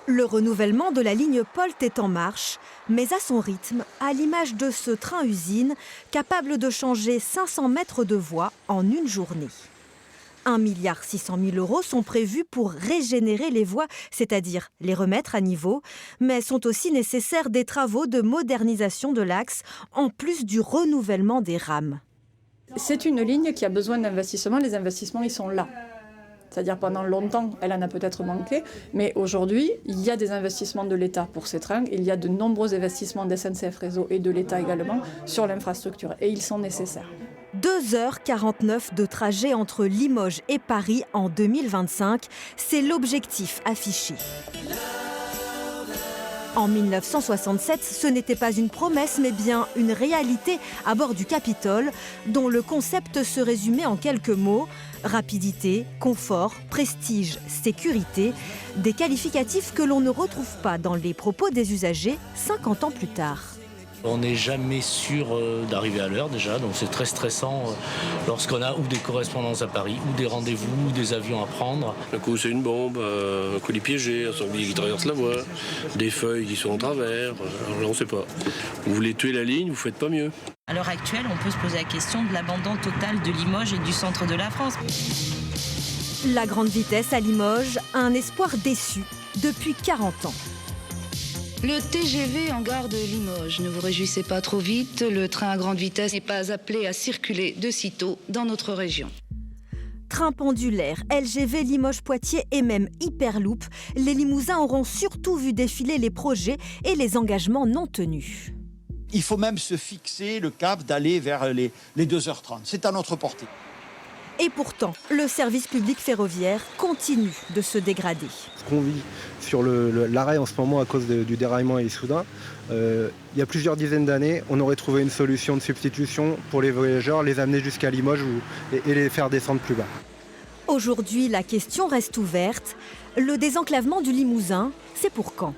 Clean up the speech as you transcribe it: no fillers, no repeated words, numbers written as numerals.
Le renouvellement de la ligne POLT est en marche, mais à son rythme, à l'image de ce train-usine capable de changer 500 mètres de voie en une journée. 1,6 milliard € sont prévus pour régénérer les voies, c'est-à-dire les remettre à niveau, mais sont aussi nécessaires des travaux de modernisation de l'axe, en plus du renouvellement des rames. C'est une ligne qui a besoin d'investissement, les investissements ils sont là. C'est-à-dire pendant longtemps, elle en a peut-être manqué, mais aujourd'hui, il y a des investissements de l'État pour ces trains, il y a de nombreux investissements d'SNCF Réseau et de l'État également sur l'infrastructure, et ils sont nécessaires. 2h49 de trajet entre Limoges et Paris en 2025, c'est l'objectif affiché. En 1967, ce n'était pas une promesse, mais bien une réalité à bord du Capitole, dont le concept se résumait en quelques mots: rapidité, confort, prestige, sécurité, des qualificatifs que l'on ne retrouve pas dans les propos des usagers 50 ans plus tard. On n'est jamais sûr d'arriver à l'heure déjà, donc c'est très stressant lorsqu'on a ou des correspondances à Paris, ou des rendez-vous, ou des avions à prendre. Un coup c'est une bombe, un colis piégé, un sanglier qui traverse la voie, des feuilles qui sont en travers, alors là on ne sait pas. Vous voulez tuer la ligne, vous ne faites pas mieux. À l'heure actuelle, on peut se poser la question de l'abandon total de Limoges et du centre de la France. La grande vitesse à Limoges, un espoir déçu depuis 40 ans. Le TGV en gare de Limoges, ne vous réjouissez pas trop vite, le train à grande vitesse n'est pas appelé à circuler de sitôt dans notre région. Train pendulaire, LGV Limoges-Poitiers et même Hyperloop, les Limousins auront surtout vu défiler les projets et les engagements non tenus. Il faut même se fixer le cap d'aller vers les 2h30. C'est à notre portée. Et pourtant, le service public ferroviaire continue de se dégrader. Ce qu'on vit sur l'arrêt en ce moment à cause du déraillement et soudain, il y a plusieurs dizaines d'années, on aurait trouvé une solution de substitution pour les voyageurs, les amener jusqu'à Limoges et les faire descendre plus bas. Aujourd'hui, la question reste ouverte. Le désenclavement du Limousin, c'est pour quand ?